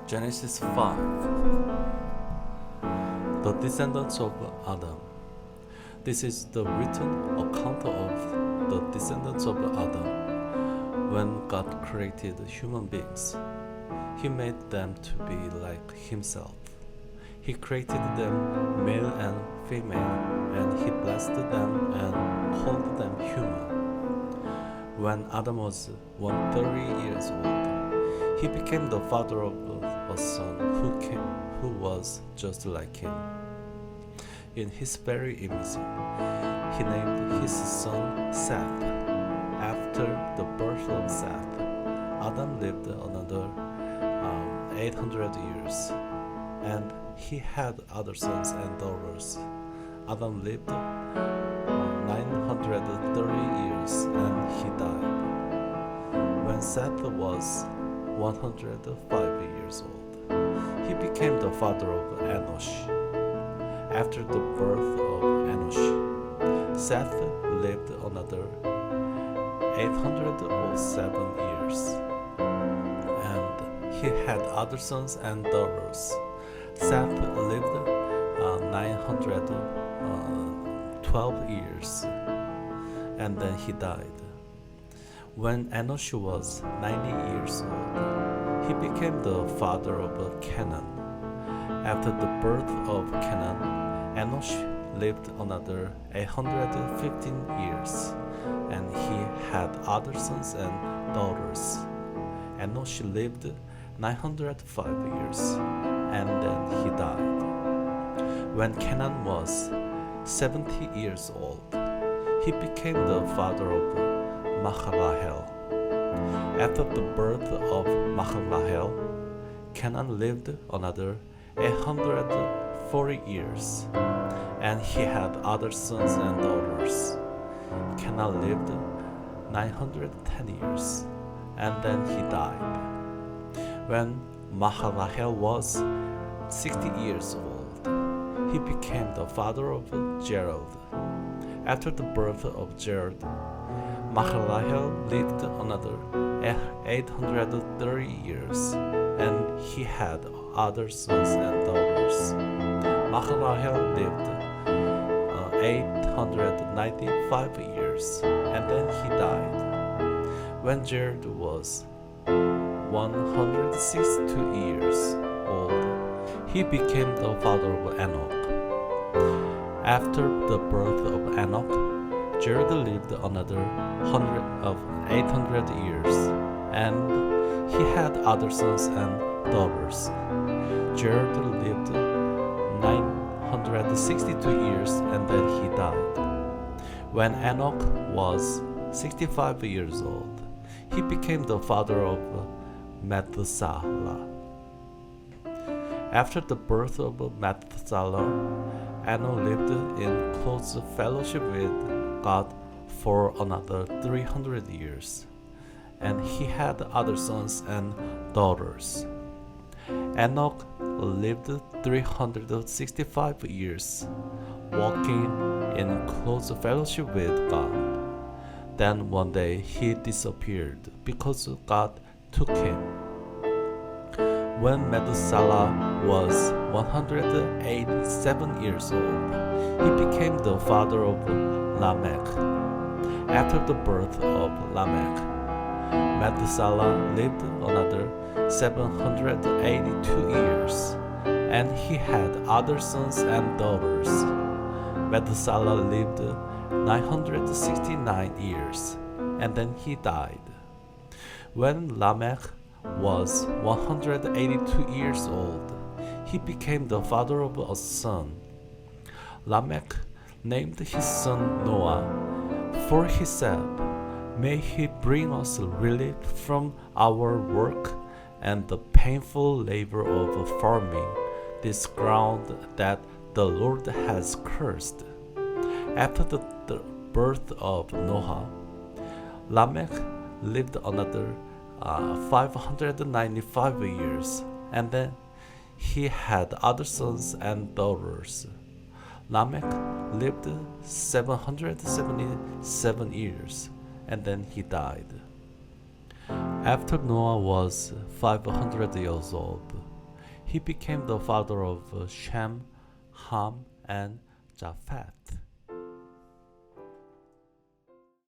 Genesis 5. The descendants of Adam. This is the written account of the descendants of Adam. When God created human beings, He made them to be like Himself. He created them male and female, and He blessed them and called them human. When Adam was 130 years old, he became the father of a son who was just like him. In his very image, he named his son Seth. After the birth of Seth, Adam lived another 800 years, and he had other sons and daughters. Adam lived 930 years and he died. When Seth was 105 years old, he became the father of Enosh. After the birth of Enosh, Seth lived another 807 years, and he had other sons and daughters. Seth lived 912 years, and then he died. When Enosh was 90 years old, he became the father of Canaan. After the birth of Canaan, Enosh lived another 815 years, and he had other sons and daughters. Enosh lived 905 years, and then he died. When Canaan was 70 years old, he became the father of Mahalalel. After the birth of Mahalalel, Canaan lived another 840 years, and he had other sons and daughters. Canaan lived 910 years, and then he died. When Mahalalel was 60 years old, he became the father of Jared. After the birth of Jared, Mahalalel lived another 830 years, and he had other sons and daughters. Mahalalel lived 895 years, and then he died. When Jared was 162 years old, he became the father of Enoch. After the birth of Enoch, Jared lived another 800 years, and he had other sons and daughters. Jared lived 962 years, and then he died. When Enoch was 65 years old, he became the father of Methuselah. After the birth of Methuselah, Enoch lived in close fellowship with God for another 300 years, and he had other sons and daughters. Enoch lived 365 years, walking in close fellowship with God. Then one day he disappeared because God took him. When Methuselah was 187 years old, he became the father of Lamech. After the birth of Lamech, Methuselah lived another 782 years, and he had other sons and daughters. Methuselah lived 969 years, and then he died. When Lamech was 182 years old, he became the father of a son. Lamech named his son Noah, for he said, "May he bring us relief from our work and the painful labor of farming this ground that the Lord has cursed." After the birth of Noah, Lamech lived another 595 years, and then he had other sons and daughters. Lamech lived 777 years, and then he died. After Noah was 500 years old, He became the father of Shem, Ham, and Japheth.